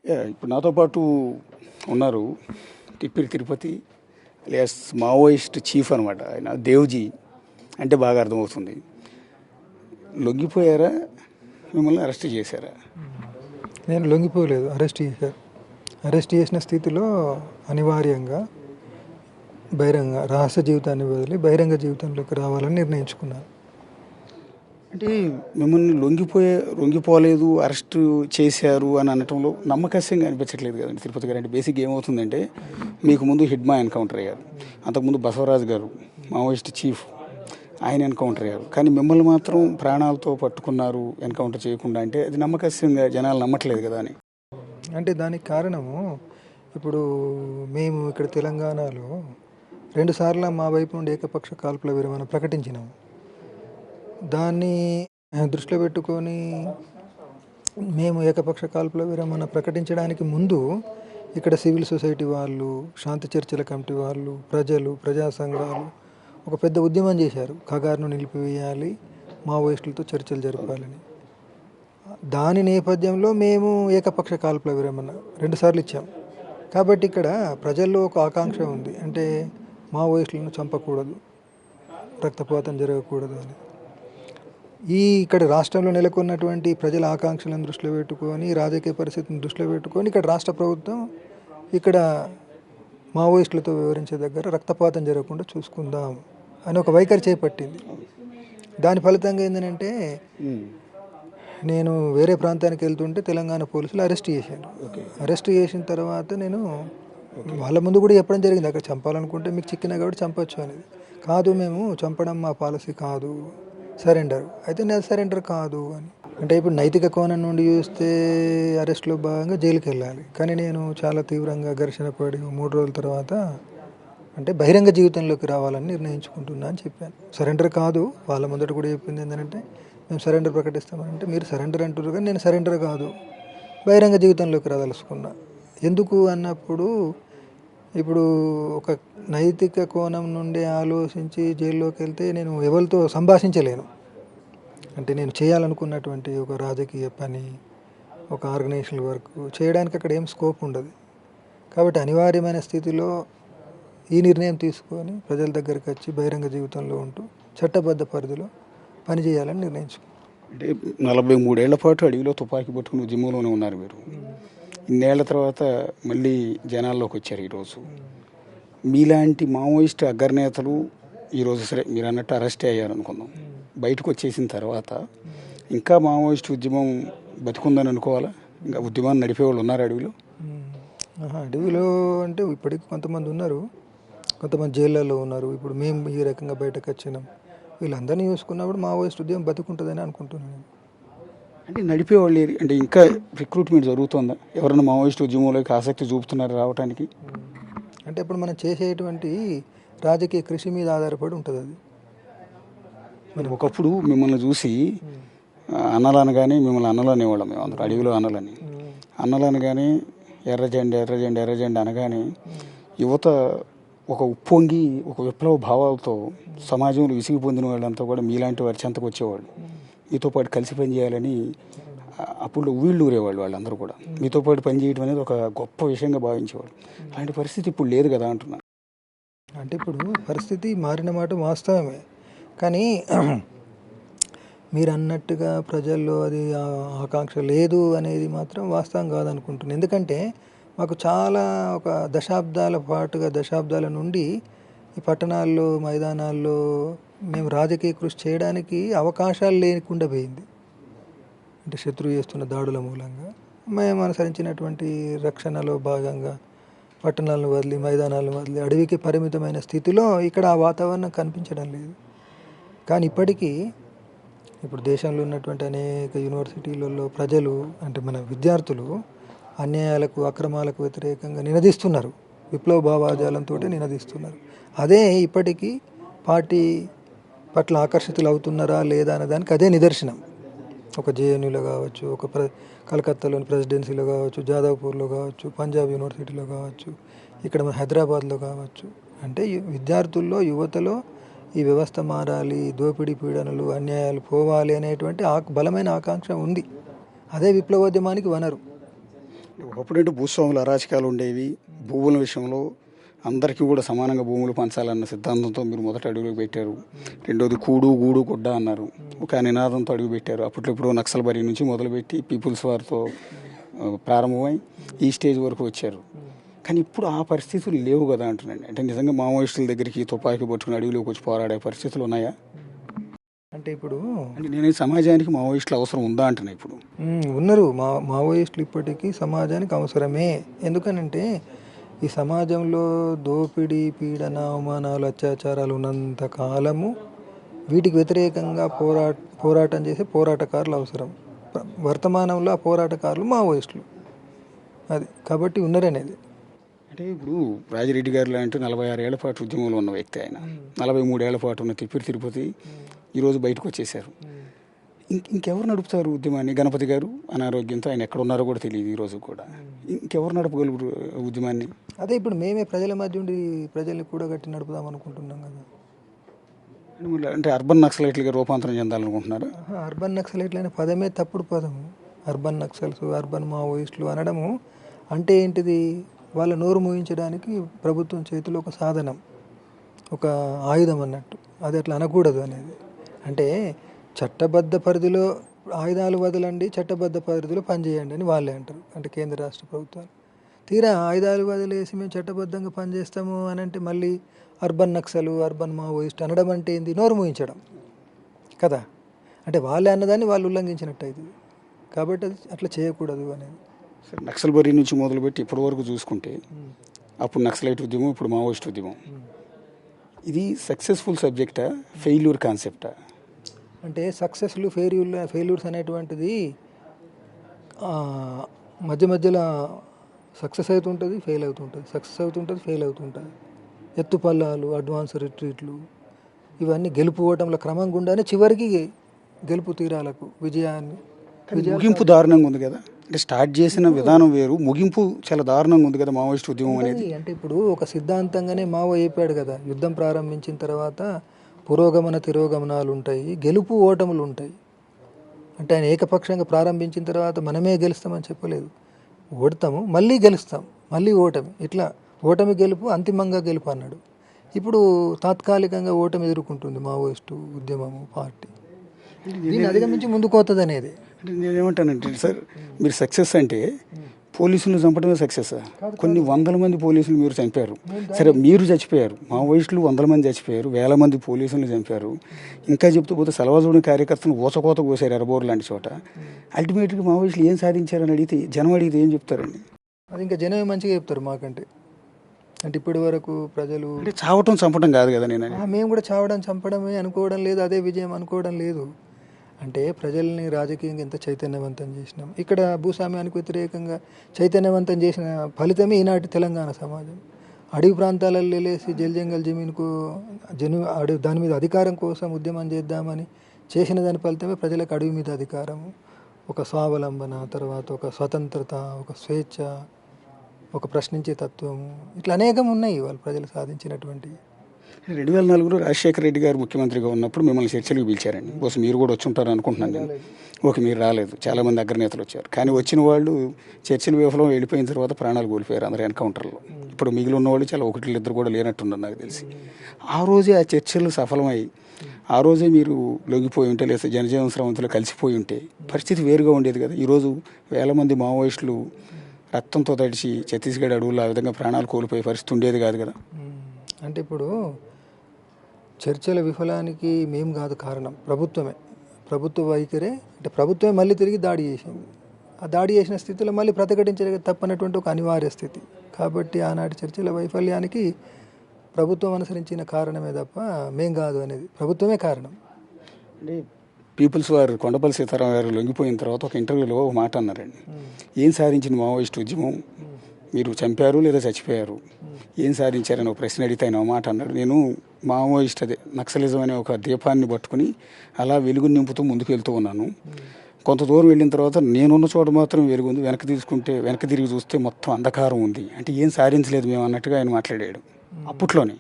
ఇప్పుడు నాతో పాటు ఉన్నారు Tippiri Tirupati alias Maoist chief అనమాట. ఆయన దేవ్జీ అంటే బాగా అర్థమవుతుంది. లొంగిపోయారా, మిమ్మల్ని అరెస్ట్ చేశారా? నేను లొంగిపోలేదు, అరెస్ట్ చేశారు. అరెస్ట్ చేసిన స్థితిలో అనివార్యంగా రహస్య జీవితాన్ని వదిలి బహిరంగ జీవితంలోకి రావాలని నిర్ణయించుకున్నాను. అంటే మిమ్మల్ని లొంగిపోలేదు, అరెస్ట్ చేశారు అని అనటంలో నమ్మకస్యంగా అనిపించట్లేదు కదండి తిరుపతి గారు. అంటే బేసిక్గా ఏమవుతుందంటే, మీకు ముందు హిడ్మా ఎన్కౌంటర్ అయ్యారు, అంతకుముందు బసవరాజు గారు మావోయిస్ట్ చీఫ్, ఆయన ఎన్కౌంటర్ అయ్యారు. కానీ మిమ్మల్ని మాత్రం ప్రాణాలతో పట్టుకున్నారు ఎన్కౌంటర్ చేయకుండా. అంటే అది నమ్మకస్యంగా జనాలు నమ్మట్లేదు కదా అని. అంటే దానికి కారణము, ఇప్పుడు మేము ఇక్కడ తెలంగాణలో 2 సార్లు మా వైపు నుండి ఏకపక్ష కాల్పుల విరమణ ప్రకటించినాము. దాన్ని దృష్టిలో పెట్టుకొని మేము ఏకపక్ష కాల్పుల విరమణ ప్రకటించడానికి ముందు ఇక్కడ సివిల్ సొసైటీ వాళ్ళు, శాంతి చర్చల కమిటీ వాళ్ళు, ప్రజలు, ప్రజా సంఘాలు ఒక పెద్ద ఉద్యమం చేశారు. ఖగార్ను నిలిపివేయాలి, మావోయిస్టులతో చర్చలు జరపాలని. దాని నేపథ్యంలో మేము ఏకపక్ష కాల్పుల విరమణ 2 సార్లు ఇచ్చాం. కాబట్టి ఇక్కడ ప్రజల్లో ఒక ఆకాంక్ష ఉంది, అంటే మావోయిస్టులను చంపకూడదు, రక్తపాతం జరగకూడదు అని. ఇక్కడ రాష్ట్రంలో నెలకొన్నటువంటి ప్రజల ఆకాంక్షలను దృష్టిలో పెట్టుకొని, రాజకీయ పరిస్థితిని దృష్టిలో పెట్టుకొని ఇక్కడ రాష్ట్ర ప్రభుత్వం ఇక్కడ మావోయిస్టులతో వివరించే దగ్గర రక్తపాతం జరగకుండా చూసుకుందాం అని ఒక వైఖరి చేపట్టింది. దాని ఫలితంగా ఏంటంటే, నేను వేరే ప్రాంతానికి వెళ్తుంటే తెలంగాణ పోలీసులు అరెస్ట్ చేశాను. అరెస్ట్ చేసిన తర్వాత నేను వాళ్ళ ముందు కూడా చెప్పడం జరిగింది, అక్కడ చంపాలనుకుంటే మీకు చిక్కినా కాబట్టి చంపొచ్చు అనేది. కాదు, మేము చంపడం మా పాలసీ కాదు, సరెండర్. అయితే నేను సరెండర్ కాదు అని. అంటే ఇప్పుడు నైతిక కోణం నుండి చూస్తే అరెస్ట్లో భాగంగా జైలుకి వెళ్ళాలి. కానీ నేను చాలా తీవ్రంగా ఘర్షణ పడి 3 రోజుల తర్వాత అంటే బహిరంగ జీవితంలోకి రావాలని నిర్ణయించుకుంటున్నా అని చెప్పాను. సరెండర్ కాదు. వాళ్ళ ముందట కూడా చెప్పింది ఏంటంటే, మేము సరెండర్ ప్రకటిస్తామంటే, మీరు సరెండర్ అంటారు కానీ నేను సరెండర్ కాదు, బహిరంగ జీవితంలోకి రాదలుచుకున్నా. ఎందుకు అన్నప్పుడు, ఇప్పుడు ఒక నైతిక కోణం నుండి ఆలోచించి జైల్లోకి వెళ్తే నేను ఎవరితో సంభాషించలేను. అంటే నేను చేయాలనుకున్నటువంటి ఒక రాజకీయ పని, ఒక ఆర్గనైజేషనల్ వర్క్ చేయడానికి అక్కడ ఏం స్కోప్ ఉండదు. కాబట్టి అనివార్యమైన స్థితిలో ఈ నిర్ణయం తీసుకొని ప్రజల దగ్గరికి వచ్చి బహిరంగ జీవితంలో ఉంటూ చట్టబద్ధ పరిధిలో పనిచేయాలని నిర్ణయించుకున్నాను. అంటే 43 ఏళ్ల పాటు అడవిలో తుపాకీ పట్టుకుని ఉద్యమంలోనే ఉన్నారు మీరు. ఇన్నేళ్ల తర్వాత మళ్ళీ జనాల్లోకి వచ్చారు ఈరోజు. మీలాంటి మావోయిస్ట్ అగ్రనేతలు ఈరోజు సరే మీరు అన్నట్టు అరెస్ట్ అయ్యారు అనుకుందాం, బయటకు వచ్చేసిన తర్వాత ఇంకా మావోయిస్ట్ ఉద్యమం బతికుందని అనుకోవాలా? ఇంకా ఉద్యమాన్ని నడిపేవాళ్ళు ఉన్నారు అడవిలో? అడవిలో అంటే ఇప్పటికి కొంతమంది ఉన్నారు, కొంతమంది జైళ్ళలో ఉన్నారు. ఇప్పుడు మేము ఈ రకంగా బయటకు వచ్చినాం. వీళ్ళందరినీ చూసుకున్నప్పుడు మావోయిస్ట్ ఉద్యమం బతుకుంటుందని అనుకుంటున్నాను. అంటే నడిపేవాళ్ళు అంటే ఇంకా రిక్రూట్మెంట్ జరుగుతుందా? ఎవరైనా మావోయిస్ట్ ఉద్యమంలోకి ఆసక్తి చూపుతున్నారు రావడానికి? అంటే ఇప్పుడు మనం చేసేటువంటి రాజకీయ కృషి మీద ఆధారపడి ఉంటుంది అది. మరి ఒకప్పుడు మిమ్మల్ని చూసి అన్నలనగానే మిమ్మల్ని అన్నలు అనేవాళ్ళం మేము అందరూ, అడవిలో అన్నలని. అన్నలనగానే ఎర్రజెండ ఎర్రజెండ ఎర్రజెండ అనగానే యువత ఒక ఉప్పొంగి ఒక విప్లవ భావాలతో సమాజంలో విసిగి పొందిన వాళ్ళంతా కూడా మీలాంటి వారి చెంతకు వచ్చేవాళ్ళు, మీతో పాటు కలిసి పనిచేయాలని అప్పుడు వీళ్ళు ఊరేవాళ్ళు. వాళ్ళందరూ కూడా మీతో పాటు పనిచేయడం అనేది ఒక గొప్ప విషయంగా భావించేవాళ్ళు. అలాంటి పరిస్థితి ఇప్పుడు లేదు కదా అంటున్నా. అంటే ఇప్పుడు పరిస్థితి మారిన మాట వాస్తవమే, కానీ మీరు అన్నట్టుగా ప్రజల్లో అది ఆకాంక్ష లేదు అనేది మాత్రం వాస్తవం కాదనుకుంటున్నాను. ఎందుకంటే మాకు చాలా ఒక దశాబ్దాల నుండి ఈ పట్టణాల్లో, మైదానాల్లో మేము రాజకీయ కృషి చేయడానికి అవకాశాలు లేకుండా పోయింది. అంటే శత్రువు చేస్తున్న దాడుల మూలంగా మేము అనుసరించినటువంటి రక్షణలో భాగంగా పట్టణాలను వదిలి, మైదానాలను వదిలి అడవికి పరిమితమైన స్థితిలో ఇక్కడ ఆ వాతావరణం కనిపించడం లేదు. కానీ ఇప్పటికీ ఇప్పుడు దేశంలో ఉన్నటువంటి అనేక యూనివర్సిటీలలో ప్రజలు, అంటే మన విద్యార్థులు అన్యాయాలకు, అక్రమాలకు వ్యతిరేకంగా నినదిస్తున్నారు, విప్లవ భావాజాలంతో నినదిస్తున్నారు. అదే ఇప్పటికీ పార్టీ పట్ల ఆకర్షితులు అవుతున్నారా లేదా అనే దానికి అదే నిదర్శనం. ఒక జేఎన్యూలో కావచ్చు, ఒక కలకత్తాలోని ప్రెసిడెన్సీలో కావచ్చు, జాదవ్పూర్లో కావచ్చు, పంజాబ్ యూనివర్సిటీలో కావచ్చు, ఇక్కడ మన హైదరాబాద్లో కావచ్చు. అంటే విద్యార్థుల్లో, యువతలో ఈ వ్యవస్థ మారాలి, దోపిడీ పీడనలు, అన్యాయాలు పోవాలి అనేటువంటి బలమైన ఆకాంక్ష ఉంది. అదే విప్లవోద్యమానికి వనరు. ఒకప్పుడంటే భూస్వాముల అరాచకాలు ఉండేవి. భూముల విషయంలో అందరికీ కూడా సమానంగా భూములు పంచాలన్న సిద్ధాంతంతో మీరు మొదట అడుగులు పెట్టారు. రెండోది కూడు గూడు గుడ్డ అన్నారు. ఒక నినాదంతో అడుగు పెట్టారు. అప్పట్లో ఇప్పుడు నక్సల్బరీ నుంచి మొదలుపెట్టి పీపుల్స్ వార్తో ప్రారంభమై ఈ స్టేజ్ వరకు వచ్చారు. కానీ ఇప్పుడు ఆ పరిస్థితులు లేవు కదా అంటున్నాను. అంటే నిజంగా మావోయిస్టుల దగ్గరికి తుపాకీ పట్టుకుని అడవిలోకి వచ్చి పోరాడే పరిస్థితులు ఉన్నాయా? అంటే ఇప్పుడు అంటే నేను సమాజానికి మావోయిస్టులు అవసరం ఉందా అంటున్నా. ఇప్పుడు ఉన్నారు మావోయిస్టులు ఇప్పటికీ సమాజానికి అవసరమే. ఎందుకనంటే ఈ సమాజంలో దోపిడీ, పీడన, అవమానాలు, అత్యాచారాలు ఉన్నంత కాలము వీటికి వ్యతిరేకంగా పోరాటం చేసే పోరాటకారులు అవసరం. వర్తమానంలో ఆ పోరాటకారులు మావోయిస్టులు. అది కాబట్టి ఉన్నారనేది. అంటే ఇప్పుడు రాజిరెడ్డి గారు లాంటి 46 ఏళ్ల పాటు ఉద్యమంలో ఉన్న వ్యక్తి ఆయన, 43 ఏళ్ల పాటు ఉన్న తిరుపతి ఈరోజు బయటకు వచ్చేసారు. ఇంకెవరు నడుపుతారు ఉద్యమాన్ని? గణపతి గారు అనారోగ్యంతో ఆయన ఎక్కడ ఉన్నారో కూడా తెలియదు ఈరోజు కూడా. ఇంకెవరు నడపగలరు ఉద్యమాన్ని? అదే ఇప్పుడు మేమే ప్రజల మధ్య ఉండి ప్రజల్ని కూడగట్టి నడుపుదాం అనుకుంటున్నాం కదా. అంటే అర్బన్ నక్సలైట్లుగా రూపాంతరం చెందాలనుకుంటున్నారు. అర్బన్ నక్సలైట్లు అనే పదమే తప్పుడు పదము. అర్బన్ నక్సల్స్, అర్బన్ మావోయిస్టులు అనడము అంటే ఏంటిది? వాళ్ళ నోరు మూయించడానికి ప్రభుత్వం చేతిలో ఒక సాధనం, ఒక ఆయుధం అన్నట్టు. అది అట్లా అనకూడదు అనేది. అంటే చట్టబద్ధ పరిధిలో ఆయుధాలు వదలండి, చట్టబద్ధ పరిధిలో పనిచేయండి అని వాళ్ళే అంటారు. అంటే కేంద్ర రాష్ట్ర ప్రభుత్వాలు. తీరా ఆయుధాలు వదిలేసి మేము చట్టబద్ధంగా పనిచేస్తాము అని అంటే మళ్ళీ అర్బన్ నక్సలు, అర్బన్ మావోయిస్ట్ అనడం అంటే ఏంది? నోరు మూయించడం కదా. అంటే వాళ్ళే అన్నదాన్ని వాళ్ళు ఉల్లంఘించినట్టు అవుతుంది. కాబట్టి అది అట్లా చేయకూడదు అనేది. నక్సల్బరీ నుంచి మొదలుపెట్టి ఇప్పటి వరకు చూసుకుంటే, అప్పుడు నక్సలైట్ ఉద్యమం, ఇప్పుడు మావోయిస్ట్ ఉద్యమం, ఇది సక్సెస్ఫుల్ సబ్జెక్టా, ఫెయిల్యూర్ కాన్సెప్టా? అంటే సక్సెస్లు, ఫెయిల్యూర్స్ అనేటువంటిది మధ్యలో సక్సెస్ అవుతుంటుంది, ఫెయిల్ అవుతుంటుంది, సక్సెస్ అవుతుంటుంది, ఫెయిల్ అవుతుంటుంది. ఎత్తుపల్లాలు, అడ్వాన్స్ రిట్రీట్లు, ఇవన్నీ గెలుపు ఓటంల క్రమం గుండానే చివరికి గెలుపు తీరాలకు ముగింపు దారుణంగా ఉంది కదా. అంటే స్టార్ట్ చేసిన విధానం వేరు, ముగింపు చాలా దారుణంగా ఉంది కదా మావోయిస్ట్ ఉద్యమం అనేది. అంటే ఇప్పుడు ఒక సిద్ధాంతంగానే మావో అయిపోయాడు కదా. యుద్ధం ప్రారంభించిన తర్వాత పురోగమన తిరోగమనాలు ఉంటాయి, గెలుపు ఓటములు ఉంటాయి. అంటే ఆయన ఏకపక్షంగా ప్రారంభించిన తర్వాత మనమే గెలుస్తామని చెప్పలేదు. ఓడతాము, మళ్ళీ గెలుస్తాం, మళ్ళీ ఓటమి, ఇట్లా ఓటమి గెలుపు, అంతిమంగా గెలుపు అన్నాడు. ఇప్పుడు తాత్కాలికంగా ఓటమి ఎదుర్కొంటుంది మావోయిస్టు ఉద్యమము, పార్టీ. దీన్ని అధిగమించి ముందుకు పోతుంది అనేది. అంటే నేనేమంటానంటే సార్, మీరు సక్సెస్ అంటే పోలీసులను చంపడమే సక్సెస్. కొన్ని వందల మంది పోలీసులు మీరు చంపారు. సరే, మీరు చచ్చిపోయారు, మావోయిస్టులు 100 మంది చచ్చిపోయారు, 1000 మంది పోలీసులను చంపారు. ఇంకా చెప్తూ పోతే సలవాజుడి కార్యకర్తను ఊచకోత కోసారు ఎర్రబోరు లాంటి చోట. అల్టిమేట్గా మావోయిస్టులు ఏం సాధించారని అడిగితే, జనం అడిగితే ఏం చెప్తారండి? అది ఇంకా జనమే మంచిగా చెప్తారు మాకంటే. అంటే ఇప్పటి వరకు ప్రజలు అంటే చావటం చంపడం కాదు కదా. మేము కూడా చావడం చంపడమే అనుకోవడం లేదు, అదే విజయం అనుకోవడం లేదు. అంటే ప్రజల్ని రాజకీయంగా ఎంత చైతన్యవంతం చేసినాం. ఇక్కడ భూస్వామ్యానికి వ్యతిరేకంగా చైతన్యవంతం చేసిన ఫలితమే ఈనాటి తెలంగాణ సమాజం. అడవి ప్రాంతాలలో వెళ్ళేసి జంగల్ జమీన్కు దాని మీద అధికారం కోసం ఉద్యమం చేద్దామని చేసిన దాని ఫలితమే ప్రజలకు అడవి మీద అధికారము, ఒక స్వావలంబన, తర్వాత ఒక స్వతంత్రత, ఒక స్వేచ్ఛ, ఒక ప్రశ్నించే తత్వము, ఇట్లా అనేకం ఉన్నాయి వాళ్ళు ప్రజలు సాధించినటువంటి. 2004లో రాజశేఖర రెడ్డి గారు ముఖ్యమంత్రిగా ఉన్నప్పుడు మిమ్మల్ని చర్చలకు పిలిచారండి. బహుశా మీరు కూడా వచ్చి ఉంటారు అనుకుంటున్నాను నేను. ఓకే, మీరు రాలేదు, చాలామంది అగ్రనేతలు వచ్చారు. కానీ వచ్చిన వాళ్ళు చర్చల విఫలం వెళ్ళిపోయిన తర్వాత ప్రాణాలు కోల్పోయారు అందరూ ఎన్కౌంటర్లో. ఇప్పుడు మిగిలి ఉన్నవాళ్ళు చాలా 1-2 కూడా లేనట్టున్నారు నాకు తెలిసి. ఆ రోజే ఆ చర్చలు సఫలమై, ఆ రోజే మీరు లొంగిపోయి ఉంటే, లేదా జనజీవన స్రవంతిలో కలిసిపోయి ఉంటే పరిస్థితి వేరుగా ఉండేది కదా. ఈరోజు 1000 మంది మావోయిస్టులు రక్తంతో తడిచి ఛత్తీస్గఢ్ అడవుల్లో ఆ విధంగా ప్రాణాలు కోల్పోయే పరిస్థితి ఉండేది కాదు కదా. అంటే ఇప్పుడు చర్చల విఫలానికి మేము కాదు కారణం, ప్రభుత్వమే. ప్రభుత్వ వైఖరే. అంటే ప్రభుత్వమే మళ్ళీ తిరిగి దాడి చేసింది. ఆ దాడి చేసిన స్థితిలో మళ్ళీ ప్రతిఘటించే తప్పనటువంటి ఒక అనివార్య స్థితి. కాబట్టి ఆనాటి చర్చల వైఫల్యానికి ప్రభుత్వం అనుసరించిన కారణమే తప్ప మేం కాదు అనేది, ప్రభుత్వమే కారణం. అంటే పీపుల్స్ వారు కొండపల్లి సీతారాం గారు లొంగిపోయిన తర్వాత ఒక ఇంటర్వ్యూలో ఒక మాట అన్నారండి. ఏం సాధించింది మావోయిస్ట్ ఉద్యమం? మీరు చంపారు లేదా చచ్చిపోయారు, ఏం సాధించారని ఒక ప్రశ్న అడిగితే ఆయన ఒక మాట అన్నాడు. నేను మావోయిస్ట్, అదే నక్సలిజం అనే ఒక దీపాన్ని పట్టుకుని అలా వెలుగు నింపుతూ ముందుకు వెళ్తూ ఉన్నాను. కొంత దూరం వెళ్ళిన తర్వాత నేనున్న చోట మాత్రం వెలుగుంది, వెనక్కి తిరిగి చూస్తే మొత్తం అంధకారం ఉంది. అంటే ఏం సాధించలేదు మేము అన్నట్టుగా ఆయన మాట్లాడాడు అప్పట్లోనే.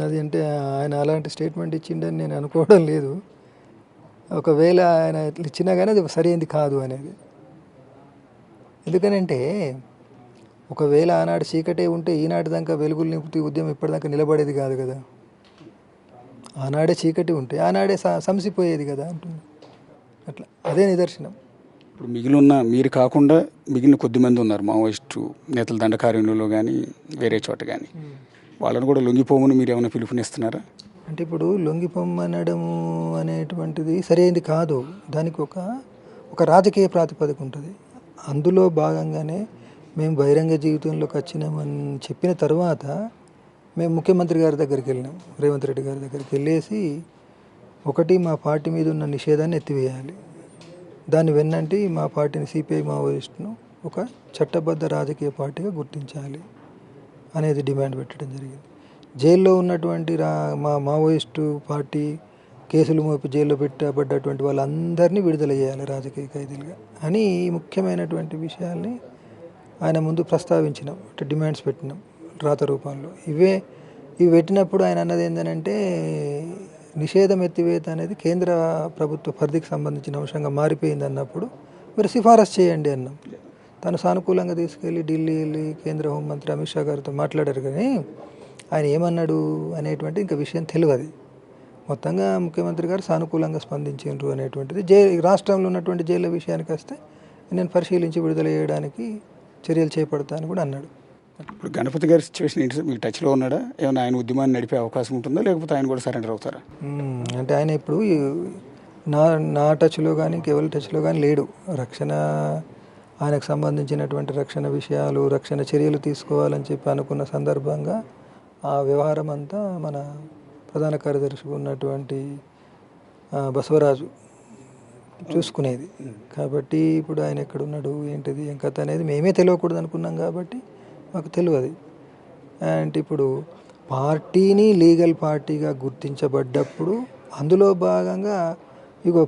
అది అంటే ఆయన అలాంటి స్టేట్మెంట్ ఇచ్చిండని నేను అనుకోవడం లేదు. ఒకవేళ ఆయన ఇచ్చినా కానీ అది సరైనది కాదు అనేది. ఎందుకనంటే ఒకవేళ ఆనాడు చీకటే ఉంటే ఈనాటి దాకా వెలుగులు నింపుతూ ఉద్యమం ఇప్పటిదాకా నిలబడేది కాదు కదా. ఆనాడే చీకటి ఉంటే ఆనాడే సంసిపోయేది కదా అంటున్నా. అట్లా అదే నిదర్శనం. ఇప్పుడు మిగిలిన మీరు కాకుండా మిగిలిన కొద్దిమంది ఉన్నారు మావోయిస్టు నేతల దండకారణ్యంలో కానీ వేరే చోట కానీ, వాళ్ళని కూడా లొంగిపోమని మీరు ఏమైనా పిలుపునిస్తున్నారా? అంటే ఇప్పుడు లొంగిపోమ్మనడము అనేటువంటిది సరైనది కాదు. దానికి ఒక రాజకీయ ప్రాతిపదిక ఉంటుంది. అందులో భాగంగానే మేము బహిరంగ జీవితంలోకి వచ్చినామని చెప్పిన తర్వాత మేము ముఖ్యమంత్రి గారి దగ్గరికి వెళ్ళినాం, రేవంత్ రెడ్డి గారి దగ్గరికి వెళ్ళేసి ఒకటి మా పార్టీ మీద ఉన్న నిషేధాన్ని ఎత్తివేయాలి, దాన్ని వెన్నంటి మా పార్టీని సిపిఐ మావోయిస్టును ఒక చట్టబద్ధ రాజకీయ పార్టీగా గుర్తించాలి అనేది డిమాండ్ పెట్టడం జరిగింది. జైల్లో ఉన్నటువంటి మా మావోయిస్టు పార్టీ కేసులు మోపి జైల్లో పెట్టబడ్డటువంటి వాళ్ళందరినీ విడుదల చేయాలి రాజకీయ ఖైదీలుగా అని ముఖ్యమైనటువంటి విషయాల్ని ఆయన ముందు ప్రస్తావించినాం. అంటే డిమాండ్స్ పెట్టినాం రాత రూపంలో. ఇవి పెట్టినప్పుడు ఆయన అన్నది ఏంటంటే నిషేధం ఎత్తివేత అనేది కేంద్ర ప్రభుత్వ పరిధికి సంబంధించిన అంశంగా మారిపోయింది అన్నప్పుడు మీరు సిఫారసు చేయండి అన్నాం. తను సానుకూలంగా తీసుకెళ్ళి ఢిల్లీ వెళ్ళి కేంద్ర హోంమంత్రి అమిత్ షా గారితో మాట్లాడారు. కానీ ఆయన ఏమన్నాడు అనేటువంటి ఇంకా విషయం తెలియదు. మొత్తంగా ముఖ్యమంత్రి గారు సానుకూలంగా స్పందించారు అనేటువంటిది. రాష్ట్రంలో ఉన్నటువంటి జైళ్ళ విషయానికి వస్తే నేను పరిశీలించి విడుదల చేయడానికి చర్యలు చేపడతానని కూడా అన్నాడు. ఇప్పుడు గణపతి గారి సిచ్యువేషన్ ఏంటి సార్? మీకు టచ్లో ఉన్నాడా? ఏమైనా ఆయన ఉద్యమాన్ని నడిపే అవకాశం ఉంటుందా, లేకపోతే ఆయన కూడా సరెండర్ అవుతారా? అంటే ఆయన ఇప్పుడు నా టచ్లో కానీ కేవలం టచ్లో కానీ లేడు. రక్షణ ఆయనకు సంబంధించినటువంటి రక్షణ విషయాలు, రక్షణ చర్యలు తీసుకోవాలని చెప్పి అనుకున్న సందర్భంగా ఆ వ్యవహారం అంతా మన ప్రధాన కార్యదర్శి ఉన్నటువంటి బసవరాజు చూసుకునేది. కాబట్టి ఇప్పుడు ఆయన ఎక్కడున్నాడు ఏంటిది ఏం కథ అనేది మేమే తెలియకూడదు అనుకున్నాం. కాబట్టి మాకు తెలియదు. అండ్ ఇప్పుడు పార్టీని లీగల్ పార్టీగా గుర్తించబడ్డప్పుడు అందులో భాగంగా ఇగో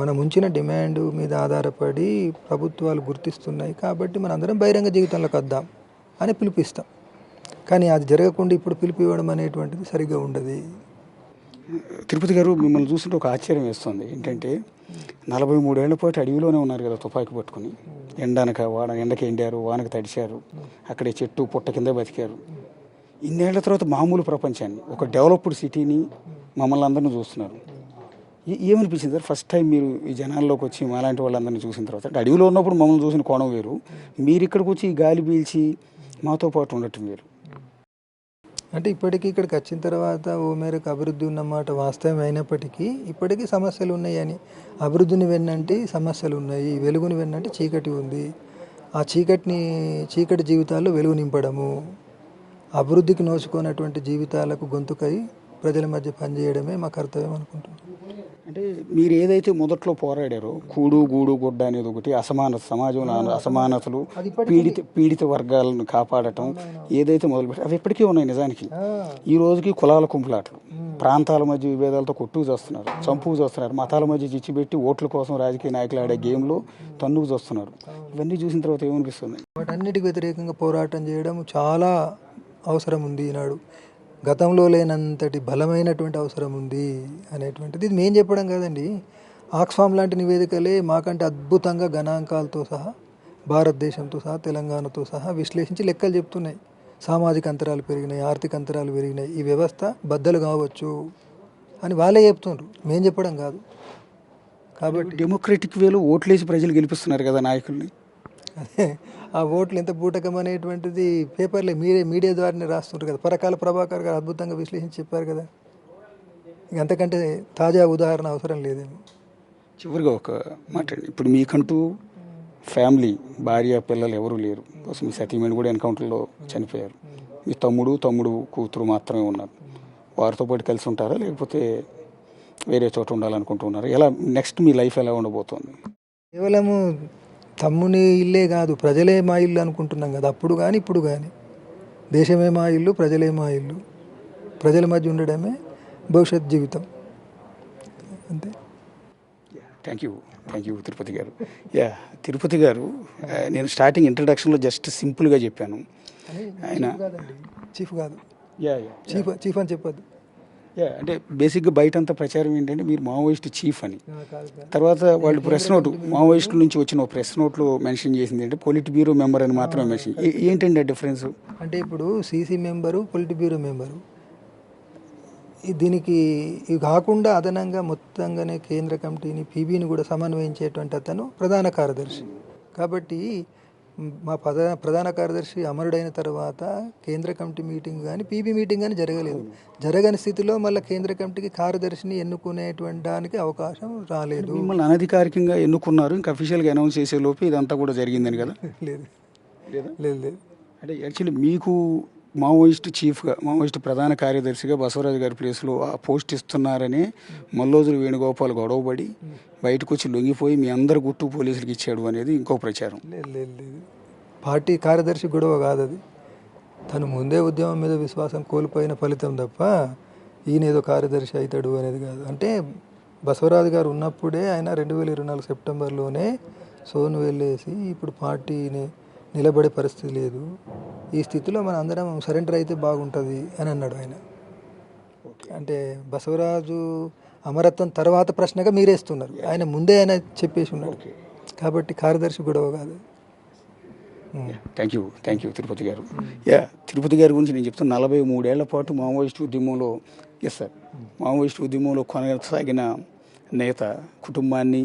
మనం ఉంచిన డిమాండ్ మీద ఆధారపడి ప్రభుత్వాలు గుర్తిస్తున్నాయి కాబట్టి మనందరం బహిరంగ జీవితంలోకి వద్దాం అని పిలిపిస్తాం. కానీ అది జరగకుండా ఇప్పుడు పిలుపు ఇవ్వడం అనేటువంటిది సరిగ్గా ఉండదు. తిరుపతి గారు, మిమ్మల్ని చూస్తుంటే ఒక ఆశ్చర్యం వేస్తుంది. ఏంటంటే 43 ఏళ్ల పాటు అడవిలోనే ఉన్నారు కదా, తుపాకీ పట్టుకుని. ఎండకి ఎండారు, వానకి తడిశారు, అక్కడే చెట్టు పుట్ట కింద బతికారు. ఇన్నేళ్ల తర్వాత మామూలు ప్రపంచాన్ని, ఒక డెవలప్డ్ సిటీని, మమ్మల్ని అందరినీ చూస్తున్నారు. ఏమనిపించింది సార్ ఫస్ట్ టైం మీరు ఈ జనాల్లోకి వచ్చి మాలాంటి వాళ్ళందరినీ చూసిన తర్వాత? అంటే అడవిలో ఉన్నప్పుడు మమ్మల్ని చూసిన కోణం వేరు, మీరు ఇక్కడికి వచ్చి గాలి పీల్చి మాతో పాటు ఉండటం వేరు. అంటే ఇప్పటికీ ఇక్కడికి వచ్చిన తర్వాత ఓ మేరకు అభివృద్ధి ఉన్నమాట వాస్తవం అయినప్పటికీ ఇప్పటికీ సమస్యలు ఉన్నాయని. అభివృద్ధిని వెన్నంటి సమస్యలు ఉన్నాయి, వెలుగుని వెన్నంటి చీకటి ఉంది. ఆ చీకటి జీవితాల్లో వెలుగు నింపడము, అభివృద్ధికి నోచుకున్నటువంటి జీవితాలకు గొంతుకై ప్రజల మధ్య పనిచేయడమే మా కర్తవ్యం అనుకుంటున్నాం. అంటే మీరు ఏదైతే మొదట్లో పోరాడారో కూడు గూడు గుడ్డ అనేది ఒకటి, సమాజంలో అసమానతలు, పీడిత వర్గాలను కాపాడటం ఏదైతే మొదలుపెట్టి అవి ఎప్పటికీ ఉన్నాయి. నిజానికి ఈ రోజుకి కులాల కుంపులాటలు, ప్రాంతాల మధ్య విభేదాలతో కొట్టుకు చేస్తున్నారు, చంపుకు చేస్తున్నారు, మతాల మధ్య చిచ్చిపెట్టి ఓట్ల కోసం రాజకీయ నాయకులు ఆడే గేమ్లో తన్నుకు చేస్తున్నారు. ఇవన్నీ చూసిన తర్వాత ఏమనిపిస్తుంది? వాటన్నిటికి వ్యతిరేకంగా పోరాటం చేయడం చాలా అవసరం ఉంది ఈనాడు. గతంలో లేనంతటి బలమైనటువంటి అవసరం ఉంది అనేటువంటిది ఇది మేము చెప్పడం కాదండి. ఆక్స్ఫామ్ లాంటి నివేదికలే మాకంటే అద్భుతంగా గణాంకాలతో సహా, భారతదేశంతో సహా, తెలంగాణతో సహా విశ్లేషించి లెక్కలు చెప్తున్నాయి. సామాజిక అంతరాలు పెరిగినాయి, ఆర్థిక అంతరాలు పెరిగినాయి, ఈ వ్యవస్థ బద్దలు కావచ్చు అని వాళ్ళే చెప్తున్నారు, మేము చెప్పడం కాదు. కాబట్టి డెమోక్రటిక్ వేలో ఓట్లేసి ప్రజలు గెలిపిస్తున్నారు కదా నాయకుల్ని. అదే ఆ ఓట్లు ఎంత బూటకం అనేటువంటిది పేపర్లో మీడియా ద్వారానే రాస్తుంటారు కదా. పరకాల ప్రభాకర్ గారు అద్భుతంగా విశ్లేషించి చెప్పారు కదా. అంతకంటే తాజా ఉదాహరణ అవసరం లేదేమో. చివరిగా ఒక మాట్లాడండి. ఇప్పుడు మీకంటూ ఫ్యామిలీ, భార్య పిల్లలు ఎవరూ లేరు. మీ సతీమణి కూడా ఎన్కౌంటర్లో చనిపోయారు. మీ తమ్ముడు కూతురు మాత్రమే ఉన్నారు. వారితో పాటు కలిసి ఉంటారా, లేకపోతే వేరే చోట ఉండాలనుకుంటున్నారా? ఎలా నెక్స్ట్ మీ లైఫ్ ఎలా ఉండబోతోంది? కేవలము తమ్ముని ఇల్లే కాదు, ప్రజలే మా ఇల్లు అనుకుంటున్నాం కదా. అప్పుడు కానీ ఇప్పుడు కానీ దేశమే మా ఇల్లు, ప్రజలే మా ఇల్లు. ప్రజల మధ్య ఉండడమే భవిష్యత్ జీవితం. అంతే. థ్యాంక్ యూ తిరుపతి గారు. తిరుపతి గారు, నేను స్టార్టింగ్ ఇంట్రడక్షన్లో జస్ట్ సింపుల్గా చెప్పాను. ఆయన చీఫ్ కాదు, చీఫ్ చీఫ్ అని చెప్పొద్దు. అంటే బేసిక్గా బయట అంతా ప్రచారం ఏంటంటే మీరు మావోయిస్ట్ చీఫ్ అని. కాదు కాదు. తర్వాత వాళ్ళు ప్రెస్ నోట్ మావోయిస్టుల నుంచి వచ్చిన ప్రెస్ నోట్లో మెన్షన్ చేసింది అంటే పొలిట్ బ్యూరో మెంబర్ అని మాత్రమే మెన్షన్. ఏంటండి ఆ డిఫరెన్స్? అంటే ఇప్పుడు CC member, polit bureau member, దీనికి ఇవి కాకుండా అదనంగా మొత్తంగానే కేంద్ర కమిటీని, పీబీని కూడా సమన్వయించేటువంటి అతను ప్రధాన కార్యదర్శి. కాబట్టి మా ప్రధాన కార్యదర్శి అమరుడైన తర్వాత కేంద్ర కమిటీ మీటింగ్ కానీ పీబీ మీటింగ్ కానీ జరగలేదు. జరగని స్థితిలో మళ్ళీ కేంద్ర కమిటీకి కార్యదర్శిని ఎన్నుకునేటువంటి దానికి అవకాశం రాలేదు. మిమ్మల్ని అనధికారికంగా ఎన్నుకున్నారు, ఇంకా అఫీషియల్గా అనౌన్స్ చేసే లోపు ఇదంతా కూడా జరిగిందని కదా? లేదు లేదు లేదు. అంటే యాక్చువల్లీ మీకు మావోయిస్ట్ చీఫ్గా, మావోయిస్ట్ ప్రధాన కార్యదర్శిగా బసవరాజు గారి ప్లేస్లో ఆ పోస్ట్ ఇస్తున్నారని మల్లోజులు వేణుగోపాల్ గొడవపడి బయటకు వచ్చి లొంగిపోయి మీ అందరు గుట్టు పోలీసులకు ఇచ్చాడు అనేది ఇంకో ప్రచారం. లేదు లేదు లేదు. పార్టీ కార్యదర్శి గొడవ కాదు అది. తను ముందే ఉద్యమం మీద విశ్వాసం కోల్పోయిన ఫలితం తప్ప ఈయన ఏదో కార్యదర్శి అవుతాడు అనేది కాదు. అంటే బసవరాజు గారు ఉన్నప్పుడే ఆయన 2024 సెప్టెంబర్లోనే సోను వెళ్ళేసి ఇప్పుడు పార్టీని నిలబడే పరిస్థితి లేదు, ఈ స్థితిలో మన అందరం సరెండర్ అయితే బాగుంటుంది అని అన్నాడు ఆయన. అంటే బసవరాజు అమరత్వం తర్వాత ప్రశ్నగా మీరేస్తున్నారు, ఆయన ముందే ఆయన చెప్పేసి ఉన్నాడు. కాబట్టి కార్యదర్శి గొడవ కాదు. థ్యాంక్ యూ తిరుపతి గారు. తిరుపతి గారి గురించి నేను చెప్తాను. 43 ఏళ్ల పాటు మావోయిస్ట్ ఉద్యమంలో మావోయిస్ట్ ఉద్యమంలో కొనసాగిన నేత, కుటుంబాన్ని,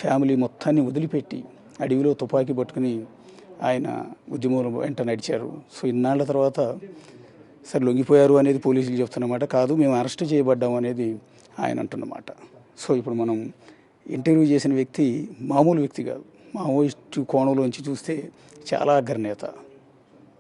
ఫ్యామిలీ మొత్తాన్ని వదిలిపెట్టి అడవిలో తుపాకీ పట్టుకుని ఆయన ఉద్యమం వెంట నడిచారు. సో ఇన్నాళ్ల తర్వాత సరే లొంగిపోయారు అనేది పోలీసులు చెప్తున్నమాట కాదు, మేము అరెస్ట్ చేయబడ్డాము అనేది ఆయన అంటున్నమాట. సో ఇప్పుడు మనం ఇంటర్వ్యూ చేసిన వ్యక్తి మామూలు వ్యక్తి కాదు, మావోయిస్టు కోణంలోంచి చూస్తే చాలా అగ్రనేత.